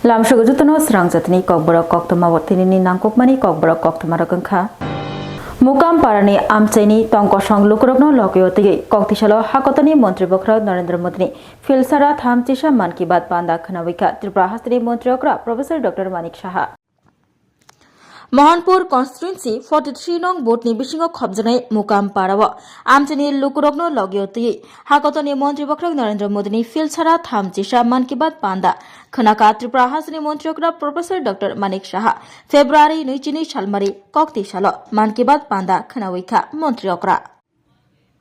Lamshugo jutono Swrangchati Kokborok Koktwma watini nangkukmani Kokborok Koktwma rokengkha. Mukam parani amchaini tongkosong lukurokno lokiyoti koktisalo hakotoni Montri Bokra Narendra Modi Filsara Thamchisha Man Ki Baat Panda Khanawika Tripura Hastri Montri Okra Professor Dr. Manik Shaha Mohanpur constituency 43 nong vote ni bisingo khobjanai mukam parawa amchani lukurokno logyoti hakotoni Montri Bokra Narendra Modi Filsara Thamchisha Man Ki Baat Panda Khanaka Tripura Hastri Montri Okra Professor Dr. Manik Shaha February 19 Shalmari Koktisalo Man Ki Baat Panda Khanawika Montri Okra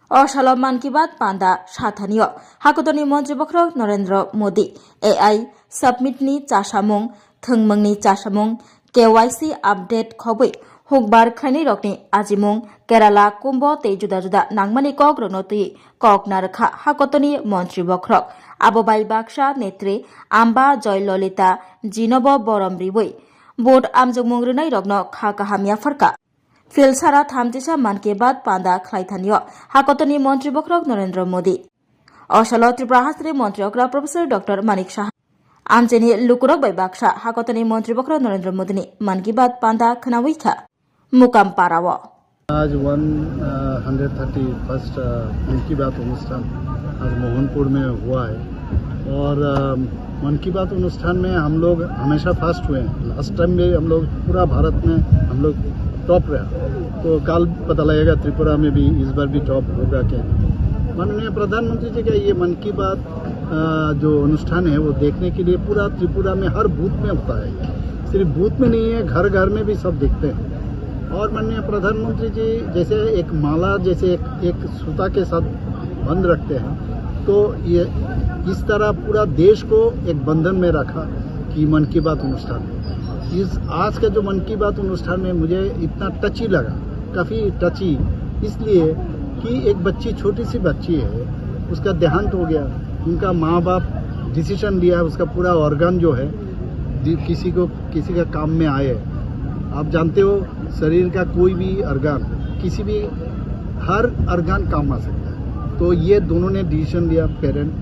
Osalo Man Ki Baat Panda Shathanio hakotoni Montri Bokra Narendra Modi AI submit ni chasamung thungmung ni chasamung KYC update khobui hukbar khani rokni ajimung Kerala kumbo te juda juda nangmani kok ronoti kok narkha hakotoni Montri Bokrok abobai baksha netri amba joy lolita jinobo boromribui board amjungmung rnai rokno kha kahamya farka Filsara Thamchisha Man Ki Baat Panda khlaithanio hakotoni Montri Bokrok Narendra Modi Osalo Tripura Hastri Montri Okra Professor Dr. Manik Shaha Amchani lukurok bai baksha hakotoni Montri Bokra Narendra Modi Man Ki Baat Panda Khanawika Mukam Parawa आज 131st मन की बात अनुष्ठान आज मोहनपुर में हुआ है और मन की बात अनुष्ठान में हम लोग हमेशा फर्स्ट हुए हैं। लास्ट टाइम में हम लोग पूरा भारत में हम लोग टॉप रहा, तो कल पता लगेगा त्रिपुरा में भी इस बार भी टॉप होगा क्या। माननीय प्रधानमंत्री जी का ये मन की बात जो अनुष्ठान है वो देखने के लिए पूरा त्रिपुरा में हर बूथ में होता है, सिर्फ बूथ में नहीं है, घर घर में भी सब देखते हैं। और माननीय प्रधानमंत्री जी जैसे एक माला जैसे एक सूता के साथ बंद रखते हैं, तो ये इस तरह पूरा देश को एक बंधन में रखा कि मन की बात अनुष्ठान। इस आज का जो मन की बात अनुष्ठान में मुझे इतना टची लगा, काफ़ी टची, इसलिए कि एक बच्ची छोटी सी बच्ची है, उसका देहांत हो गया, उनका माँ बाप डिसीजन लिया है उसका पूरा ऑर्गन जो है किसी का काम में आए। आप जानते हो शरीर का कोई भी ऑर्गन किसी भी हर ऑर्गन काम आ सकता है, तो ये दोनों ने डिसीजन लिया पेरेंट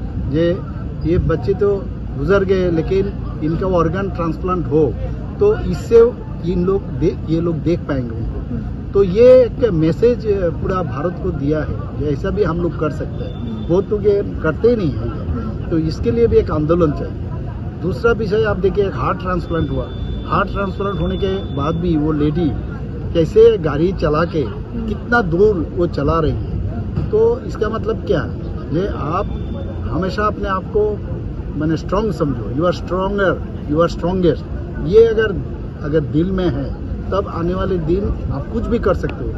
ये बच्चे तो गुजर गए लेकिन इनका ऑर्गन ट्रांसप्लांट हो तो इससे ये लोग देख पाएंगे उनको। तो ये एक मैसेज पूरा भारत को दिया है कि ऐसा भी हम लोग कर सकते हैं, बहुत लोग ये करते ही नहीं हैं, तो इसके लिए भी एक आंदोलन चाहिए। दूसरा विषय आप देखिए, एक हार्ट ट्रांसप्लांट हुआ, हार्ट ट्रांसप्लांट होने के बाद भी वो लेडी कैसे गाड़ी चला के कितना दूर वो चला रही है, तो इसका मतलब क्या है, ये आप हमेशा अपने आप को मैंने स्ट्रांग समझो, you are stronger, you are strongest, ये अगर दिल में है तब आने वाले दिन आप कुछ भी कर सकते हो।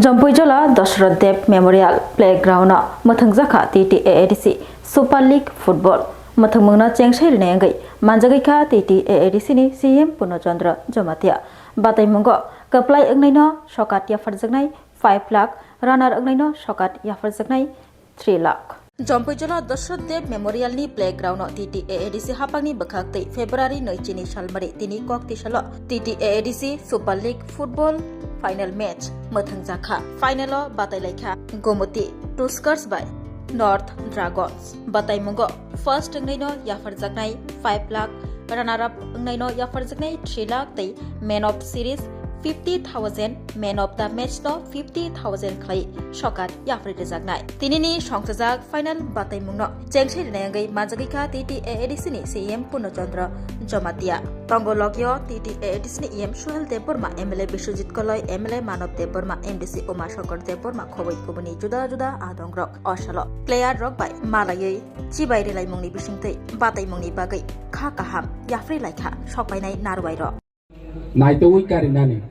जम्पुइजला दशरथ देव मेमोरियल प्लेग्राउंड मथंगजाखा TTAADC सुपर लीग फुटबॉल मथंगमंगना चेंगसाइरनायंगै मानजागैखा TTAADC नि CM पुर्णचंद्र जमातिया बाताइमंगो कप्लाइ अंगनाइनो सकात याफारजगनाय 5 लाख रानार अंगनाइनो सकात याफारजगनाय 3 लाख जम्पुइजला दशरथ देव मेमोरियल नि प्लेग्राउंड TTAADC हापांगनि बखाक्तै फेब्रुवारी 2 सालमारि तिनि koktisalo TTAADC super league football final match मथंगजाखा फाइनल बाताइलाइखा Gomati tuskers by north dragons बाताइमंगो फर्स्ट अंगनाइनो याफारजगनाय 5 लाख रनर अप अंगनाइनो याफारजगनाय 3 लाख तै man of series 50,000 man of the match नो 50,000 खै सकात याफारजगनाय तिनिनि संसजाक फाइनल बाताइमंगनो चेंगसाइरनायंगै मानजागैखा TTAADC नि CM पुर्णचंद्र जमातिया तंगोलगियो TTAADC नि EM Suhel Debbarma MLA Biswajit Kalai MLA Manab Debbarma MDC Umashankar Debbarma खबै कुबनि जुदा जुदा आदंग्रक अशल प्लेयार रक बाय मालायै चिबाइरेलाय मुंनि बिसिंतै बाताइमंनि बागै खा काहाम याफ्रि लाइखा सपायनाय नारवाय र नाइटोइ कारिनानि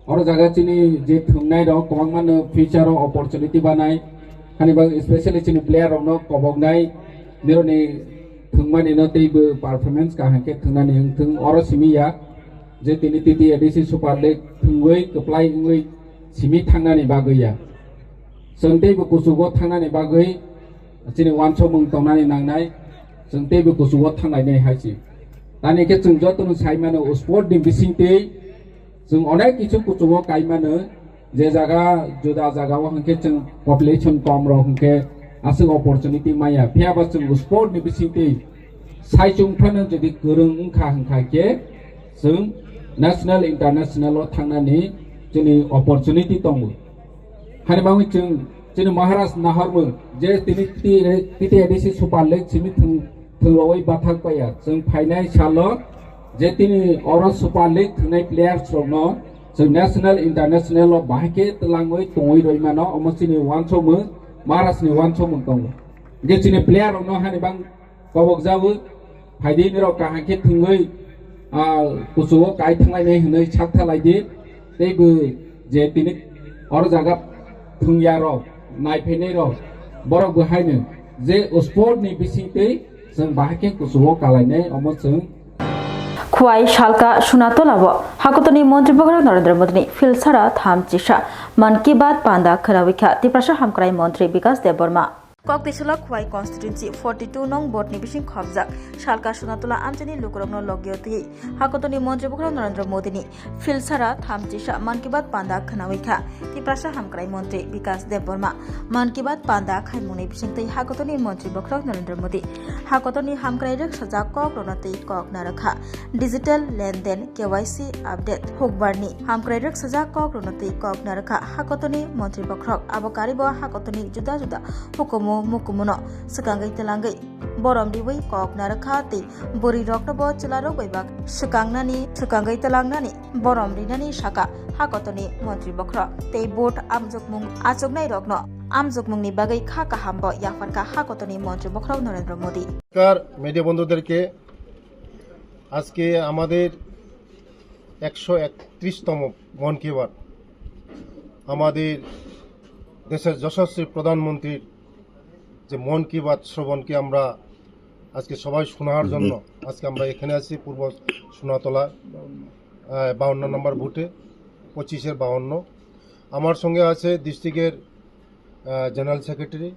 और जगह चिनी जे थुंगनाय रो कोबांगमान फ्यूचर अपॉर्चुनिटी बानाय खानिबा स्पेशली चिनी प्लेयर रो कोबगनाय निरोनि थुंगमान इनो तेबो परफॉर्मेंस का हंके थुंगनानि थुंग और सिमिया जे तिनि TTAADC सुपर लीग थुंगै कप्लाइ इंगै सिमि थांनानि बागैया संतेबो कुसुगो थांनानि बागै चिनि वानसो मुं तंनानि नांनाय संतेबो कुसुगो थांनाय नै हायसि दानि के जों जतन साइमानो स्पोर्ट नि बिसिंते जों अनेक किछु कुचुगो काइमानो जे जागा जुदा जागा हंके जों पॉपुलेशन कम रो हंके आसो अपॉर्चुनिटी माया फियाबा जों स्पोर्ट नि बिसिंते साइचुंफ्रानो जुदि गोरों ओंखा होंखाके जों नेशनल इंटरनेशनल थांनानै जोंनि अपरचुनिटी दङ हारिमावै जों महाराष्ट्र नाहरमो जे दिनै टिटिएडिसि सुपार लीग सिमि थंलवै बाथाक पाया जों फाइनाल सालो जे दिनै अर सुपार लीग थंनाय प्लेयार्स रनो जों नेशनल इंटरनेशनल बाहाके तलाङै दङै रयमानो अमसिनि वानसमो महाराष्ट्रनि वानसमो दङ जे दिनै प्लेयार रनो हारिबां गबक जावो फाइदिनि र काहाके थंगै कुसुओ काय थांलायनाय होनै साकथालायदि दैबो जे दिनै अर जागा थुंयार नायफैनाय बर बहायनो जे स्पोर्टनि बिसिङै जों बाहाके कुसुओ कालायनाय अमसों खुवाई शालका सुनातोलाबो हाकुतनि मंत्री बगरा नरेंद्र मोदी फिलसारा थामचिसा मन की बात पांदा खराविखा तिप्रासा हामक्राई मंत्री विकास Debbarma Koktisala Khwai constituency 42 nong board ni bising khobjak Shalka Sunatola amchani lukurokno logyoti hakotoni montre bukra Narendra Modi ni filsara thamchisa Man ki Baat panda khanawaikha tiprasa hamkrai montri Vikas Debbarma Man ki Baat panda khaimuni bisingtei hakotoni montri bukra Narendra Modi hakotoni hamkrai rek sajak kok ronatei kok narakha digital lenden KYC update hokbarni hamkrai rek sajak kok ronatei kok narakha hakotoni montri bukra abokari bo hakotoni juda juda hukumu mukumuno sekangai telangai borom diwei kok narakha bori rokno bo chularok baibak sekangai telangnani borom rinani saka hakotoni montri bokra tei board amjokmung achognai rokno আমজকমুংনি বাগৈ খা কাহাম্ব ইয়াফারকা হাকতনি মন্ত্রী বখরাও নরেন্দ্র মোদি নমস্কার media বন্ধুদেরকে আজকে আমাদের 131তম মন কি বাত আমাদের দেশের যশস্বী প্রধানমন্ত্রীর যে মন কি বাত শ্রবণকে আমরা আজকে সবাই শোনার জন্য আজকে আমরা এখানে আছি পূর্ব সোনাতলা 52 নম্বর বুথে 25-এর 52 আমার সঙ্গে আছে ডিস্ট্রিক্টের জেনারেল সেক্রেটারি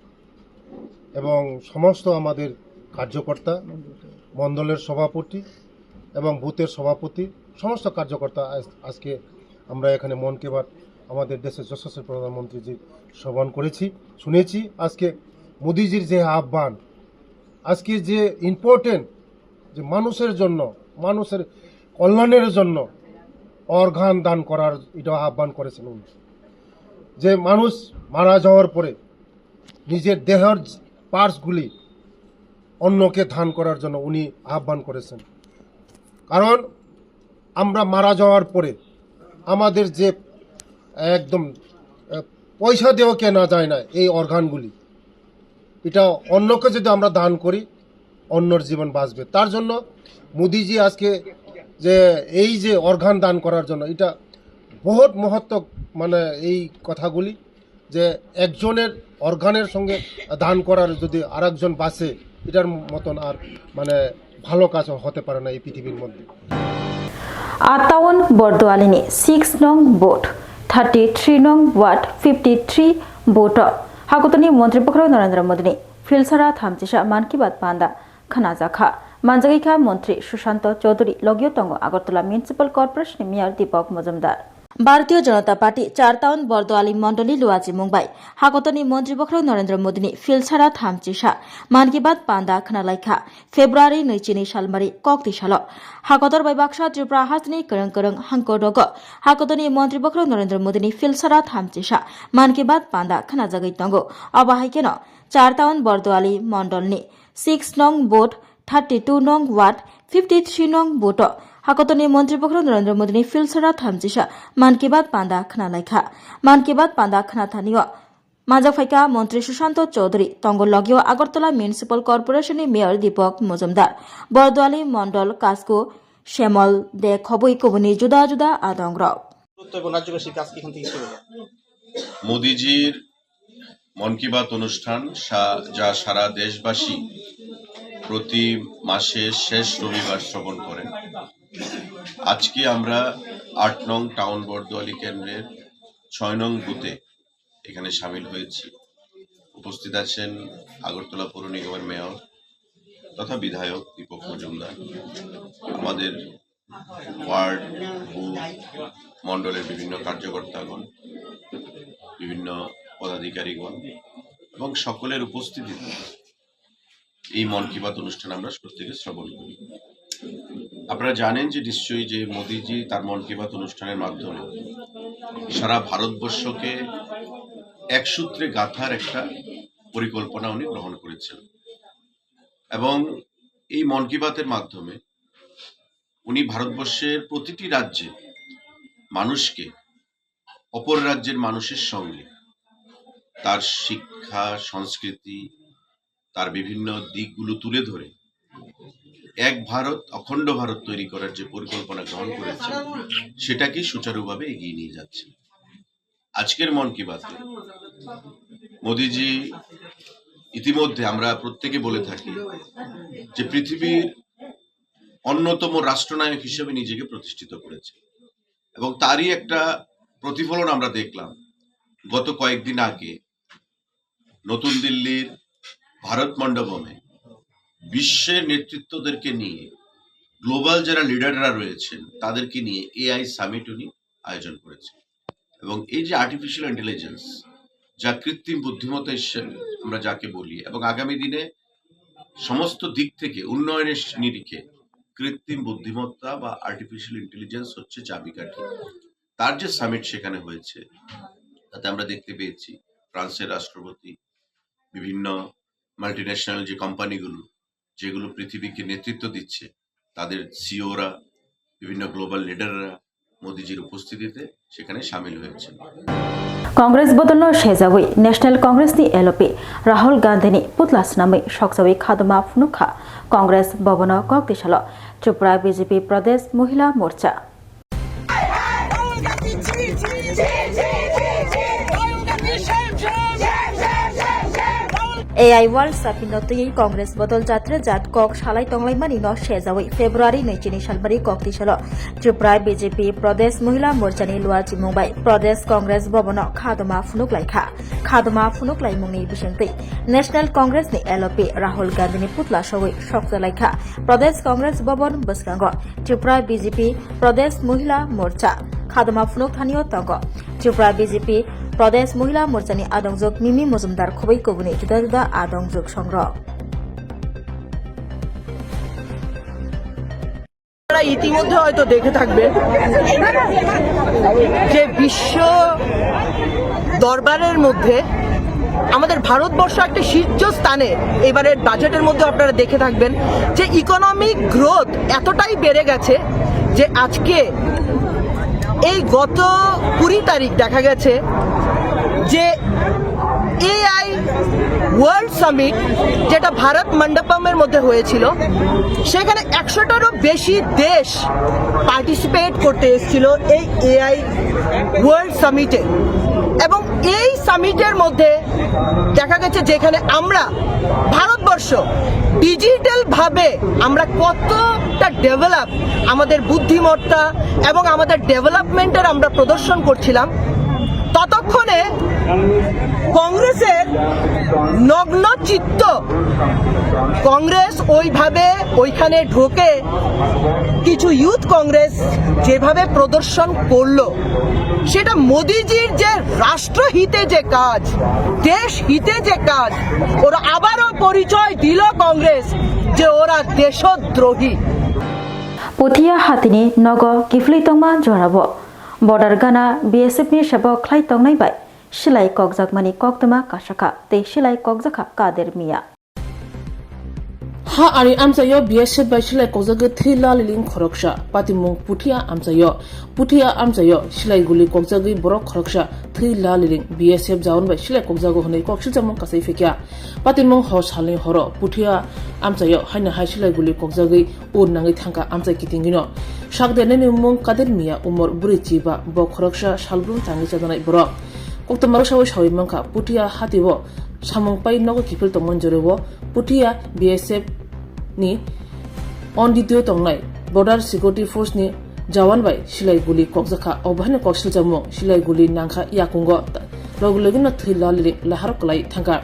এবং সমস্ত আমাদের কার্যকর্তা মণ্ডলের সভাপতি এবং বুথের সভাপতি সমস্ত কার্যকর্তা আজকে আমরা এখানে মন কি বাত আমাদের দেশের যশস্বী প্রধানমন্ত্রীজির শ্রবণ করেছি শুনেছি আজকে মোদিজির যে আহ্বান আজকে যে ইম্পর্টেন্ট যে মানুষের জন্য মানুষের কল্যাণের জন্য অর্গান দান করার এটা আহ্বান করেছেন উনি যে মানুষ মারা যাওয়ার পরে নিজের দেহের পার্টসগুলি অন্যকে দান করার জন্য উনি আহ্বান করেছেন কারণ আমরা মারা যাওয়ার পরে আমাদের যে একদম পয়সা দিয়েও কেনা যায় না এই অর্গানগুলি এটা অন্যকে যদি আমরা দান করি অন্যর জীবন বাঁচবে তার জন্য মোদিজি আজকে যে এই যে অর্গান দান করার জন্য এটা বহুত মহত্ব মানে এই কথাগুলি যে একজনের অর্গানের সঙ্গে দান করার যদি আরেকজন বাঁচে এটার মতন আর মানে ভালো কাজ হতে পারে না এই পৃথিবীর মধ্যে 58 বর্দোয়ালিনি 6 নং বোট 33 নং ওয়ার্ড 53 বোট হাকতনি মন্ত্রী বখরা নরেন্দ্র মোদি ফিলসারা থামচিসা মান কি বাত পান্ডা খানাজাখা মানজাগিখা মন্ত্রী সুশান্ত চৌধুরী লগিও তঙ্গ Agartala municipal corporation mayor Dipak Majumdar Bharatiya Janata party 4 town बर्दोआली मण्डली लुवाजी मुंबाई हाकतनी मन्त्री बखरा नरेंद्र मोदी फिलसारा थामचिसा मान की बात पांदा खनालाइखा फेब्रुआरी 2 सालमारी कक्ति साल हाकतर बाइबाक्सा त्रिपुरा हासनी करंग करंग हांको दग हाकतनी मन्त्री बखरा नरेंद्र मोदी फिलसारा थामचिसा मान की बात पांदा खनाजागै तंगो अबाहाइकेन 4 टाउन बर्दोआली मण्डलनी 6 नং बोट 32 नং वार्ड 53 नং बोट हाकतनी मन्त्री बखरा नरेंद्र मोदी फिलसारा थामचिसा मान की बात पांदा खनालाइखा मान की बात पांदा खनाथानियो माजाफाइका मन्त्री सुशांत चौधरी तंग लगियो Agartala municipal corporation mayor Dipak Majumdar Bardowali Mandal কাসকো শ্যামল দে খবই কবনি জুদা জুদা আদংর মোদিজির মন কি বাত অনুষ্ঠান যা সারা দেশবাসী প্রতি মাসের শেষ রবিবার শ্রবণ করেন আজকে আমরা 8 নং টাউন বর্দোয়ালি কেন্দ্রের 6 নং বুথে এখানে সামিল হয়েছি উপস্থিত আছেন আগরতলা পৌর নিগমের মেয়র তথা বিধায়ক দীপক মজুমদার আমাদের ওয়ার্ড মণ্ডলের বিভিন্ন কার্যকর্তাগণ বিভিন্ন পদাধিকারীগণ এবং সকলের উপস্থিতিতে এই মন কি বাত অনুষ্ঠান আমরা প্রত্যেকে শ্রবণ করি। আপনারা জানেন যে নিশ্চয়ই যে মোদিজি তার মন কি বাত অনুষ্ঠানের মাধ্যমে সারা ভারতবর্ষকে এক সূত্রে গাঁথার একটা পরিকল্পনা উনি গ্রহণ করেছেন এবং এই মন কি বাতের মাধ্যমে উনি ভারতবর্ষের প্রতিটি রাজ্যে মানুষকে অপর রাজ্যের মানুষের সঙ্গে তার শিক্ষা, সংস্কৃতি, তার বিভিন্ন দিকগুলো তুলে ধরে এক ভারত, অখণ্ড ভারত তৈরি করার যে পরিকল্পনা গ্রহণ করেছে সেটাকে সুচারুভাবে এগিয়ে নিয়ে যাচ্ছে। আজকের মন কি বাতে মোদিজি ইতিমধ্যে আমরা প্রত্যেকে বলে থাকি যে পৃথিবীর অন্যতম রাষ্ট্রনায়ক হিসেবে নিজেকে প্রতিষ্ঠিত করেছে এবং তারই একটা প্রতিফলন আমরা দেখলাম গত কয়েকদিন আগে নতুন দিল্লির ভারত মণ্ডপমে বিশ্বের নেতৃত্বদেরকে নিয়ে গ্লোবাল যারা লিডাররা রয়েছেন তাদেরকে নিয়ে এআই সামিট উনি আয়োজন করেছেন এবং এই যে আর্টিফিশিয়াল ইন্টেলিজেন্স, যা কৃত্রিম বুদ্ধিমত্তা হিসেবে আমরা যাকে বলি, এবং আগামী দিনে সমস্ত দিক থেকে উন্নয়নের নিরিখে কৃত্রিম বুদ্ধিমত্তা বা আর্টিফিশিয়াল ইন্টেলিজেন্স হচ্ছে চাবিকাঠি। তার যে সামিট সেখানে হয়েছে তাতে আমরা দেখতে পেয়েছি ফ্রান্সের রাষ্ট্রপতি, বিভিন্ন মাল্টিন্যাশনাল যে কোম্পানিগুলো যেগুলো পৃথিবীকে নেতৃত্ব দিচ্ছে তাদের সিওরা, বিভিন্ন গ্লোবাল লিডাররা মোদিজির উপস্থিতিতে সেখানে সামিল হয়েছে। कांग्रेस बदल्न शेजावै नेशनल कांग्रेसनि एलपि राहुल गांधीनि पुतला स्नामै सक्जावै खादमा फुनुखा कांग्रेस भवन कक्तिसाल त्रिपुरा बीजेपी प्रदेश महिला मोर्चा AI World Sapinotui Congress Botol Jatra Jat Kok Shalai Tonglaimani no Shezawi February 19 Shalbari Koktisalo Tripura BJP Pradesh Mahila Morchani Luachi Mumbai Pradesh Congress Bobono Khadoma Funuklaikha Khadoma Funuklai Mungni Bishengti National Congress ni LP Rahul Gandhi ni Putla Shawi Shoksalaikha Pradesh Congress Bobon Baskango Tripura BJP Pradesh Mahila Morcha Khadoma Funuk Thanio Tongo Tripura BJP प्रदेश महिला मोर्चानि आदंजोग मिमी मजुमदार खबै कबुनि जुदा जुदा आदंजोग संग्रह ইতিমধ্যে হয়তো দেখে থাকবেন যে বিশ্ব দরবারের মধ্যে আমাদের ভারতবর্ষ একটা শীর্ষস্থানে এবারের বাজেটের মধ্যে আপনারা দেখে থাকবেন যে ইকোনমিক গ্রোথ এতটাই বেড়ে গেছে যে আজকে এই গত 20 তারিখ দেখা গেছে যে এআই ওয়ার্ল্ড সামিট যেটা ভারত মণ্ডপমের মধ্যে হয়েছিল সেখানে 100টারও বেশি দেশ পার্টিসিপেট করতে এসেছিল এই এআই ওয়ার্ল্ড সামিটে এবং এই সামিটের মধ্যে দেখা গেছে যেখানে আমরা ভারতবর্ষ ডিজিটাল ভাবে আমরা কতটা ডেভেলপ আমাদের বুদ্ধিমত্তা এবং আমাদের ডেভেলপমেন্টের আমরা প্রদর্শন করছিলাম ততক্ষণে কংগ্রেসের নগ্ন চিত্ত কংগ্রেস ওইভাবে ওইখানে ঢোকে কিছু ইউথ কংগ্রেস যেভাবে প্রদর্শন করলো সেটা মোদিজির যে রাষ্ট্রহিতে যে কাজ দেশ হিতে যে কাজ ওরা আবারও পরিচয় দিল কংগ্রেস যে ওরা দেশদ্রোহী पुथिया हातिनि नग किफ्लैतंमा जराबो बर्डार गाना BSF नि सेबो ख्लाइतंनाय बाय सिलाय ककजाकमानि कक्तमा कासाखा ते सिलाय ककजाखा कादेर मिया ha ari amsayo BSF by silai kokjaga thila liling khoroksa patimung puthia amsayo silai guli kokjagi borok khoroksa thila liling BSF jaun by silai kokjago honai koksil jamon kasai fekya patimung ho salni horo puthia amsayo haina hai silai guli kokjagi ur nangai thangka amsai kitingino sakde neni mung kader miya umor burichi ba bo khoroksa salbrum tangi chadanai borok Koktwma sawi mangka puthia hatibo samung pai nogo kifil tongmon jorebo puthia BSF ni on দ্বিতীয় তংনাই border security force ni jawan bai silai guli kokjaka obhane koksil jammo silai guli nangkha yakungo loglegino thila liring lahar klai thangka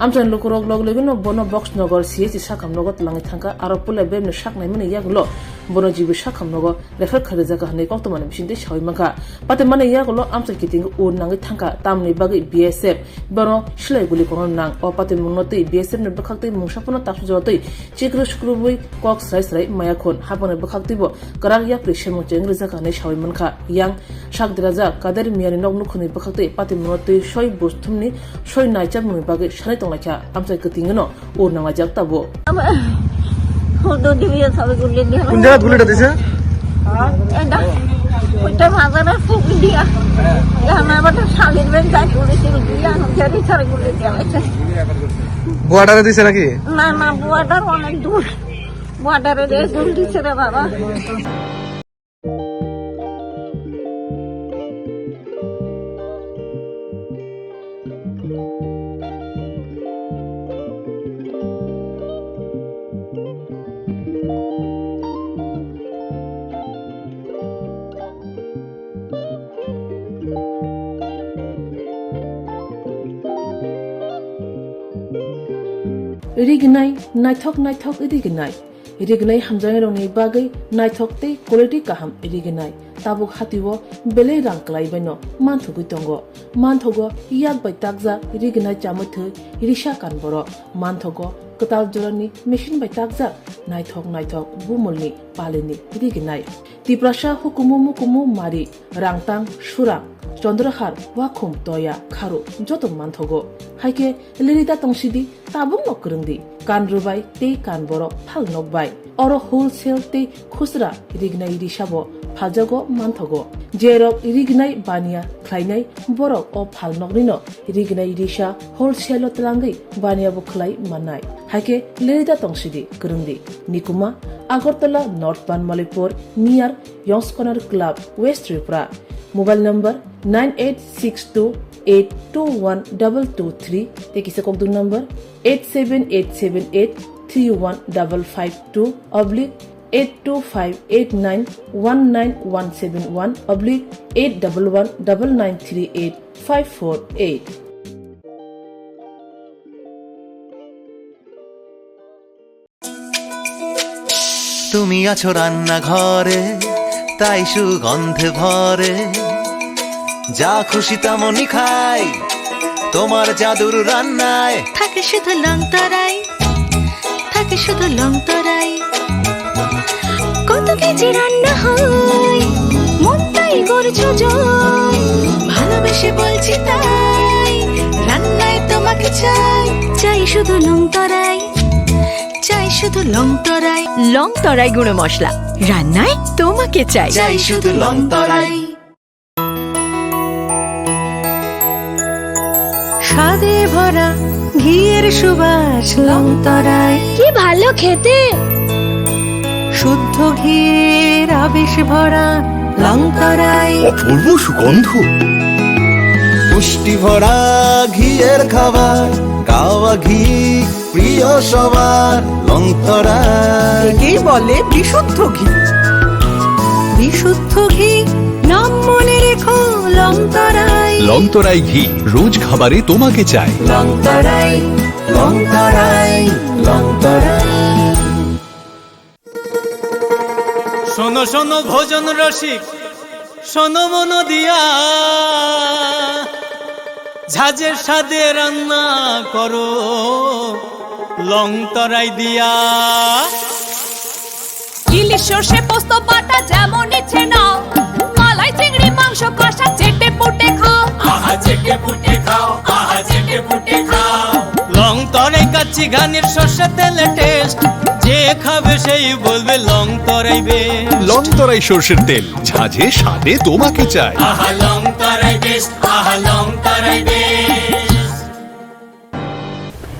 amchan lokorok loglegino bono box nogor CSC sakam nogot langai thangka aro pula bemne saknai mani yagulo bono jibu shakam nogo refer khare jaga hane Koktwma ni bisinde shawai maka pate mane ya golo amsa kiting o nangi thangka tamni bagi BSF bono shlai guli kono nang o pate mungnote BSF ne bakhakte mungshapona tapsu jawate chikru skrubui kok sai maya khon hapone bakhakte bo karak ya pressure mo chengre jaga hane shawai manka yang shak diraja kader miyani nok nukhuni bakhakte pate mungnote shoi bostumni shoi naichap muni bagi shane tonglacha amsa kiting no o nanga jakta bo কোন জায়গা গুলিটা দিছে ওইটা বাজারে ফুক দিয়া আমার শালির বেন যাই করেছিল দিয়া আমাকে ছাড়া গুলি দিয়েছে বর্ডারে দিছে নাকি না না বর্ডার অনেক দূর বর্ডারে দিয়ে গুলি দিছে রে বাবা Rignai naithok rignai hamjai roni bagai naithok te quality kaham rignai tabuk hatiwo bele rang klai baino manthugu tongo manthogo yak bai takja rignai chamuthu risha kan boro manthogo katal jorani machine bai takja naithok bumulni palini rignai tiprasha hukumu mari rangtang surang Chandrahar wakhum toya kharu joto manthogo haike lerida tongsidi tabung nokrungdi kanrubai te kanboro phal nokbai oro wholesale te khusra rignai risabo phaljago manthogo jerok rignai bania khlainai borok o phal nokrino rignai risha wholesale tlangai bania bo khlai manai haike lerida tongsidi krungdi nikuma Agartala North Banmalipur near Yongs Corner Club West Tripura Mobile number 9862821223 Tekisa Kokdu number 87878315552 oblique 82589191171 oblique 8119938 তুমি আছো রান্না ঘরে তাই সুগন্ধে ভরে যা খুশি তেমনই খাই তোমার জাদুর রান্নায় থাকে শুধু লং তরাই কত কেজি রান্না হয় মন তাই করছো জয় ভালোবেসে বলছি তাই রান্নায় তোমাকে চাই শুধু লং তরাই গুঁড়ো মশলা রান্নায় তোমাকে চাই শুধু লং তরাই স্বাদে ভরা ঘিয়ের সুবাস লং তরাই কি ভালো খেতে শুদ্ধ ঘিয়ের আবেশ ভরা লং তরাই অপূর্ব সুগন্ধ পুষ্টি ভরা ঘিয়ের খাবার গাওয়া ঘি প্রিয় সবার লং তরাই কি বলে বিশুদ্ধ ঘি নাম মনে রেখো লং লংতরাই ঘি রোজ খাবারে তোমাকে চাই লং তরাই শোনো শোনো ভোজন রসিক শোনো মন দিয়া ঝাঁঝের স্বাদে রান্না করো লং তরাই দিয়া ইলিশ সর্ষে পোস্ত বাটা যেমন ইচ্ছে নাও মালাই চিংড়ি মাংস কষা চেটে পুটে খাও লং তরাই কাচ্চি ঘানির সর্ষে তেলে টেস্ট যে খাবে সেই বলবে লং তরাই বেশ লংতরাই সর্ষের তেল ঝাঁঝে স্বাদে তোমাকে চাই লং তরাই বেশ লং তরাই বেশ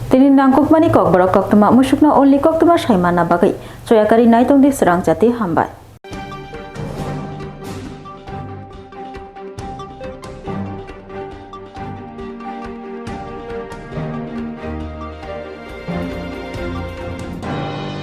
Tini nangkuk mani Kokborok Koktwma musukna only Koktwma saimana bagai. Soyakari naitong di Swrangchati hambai.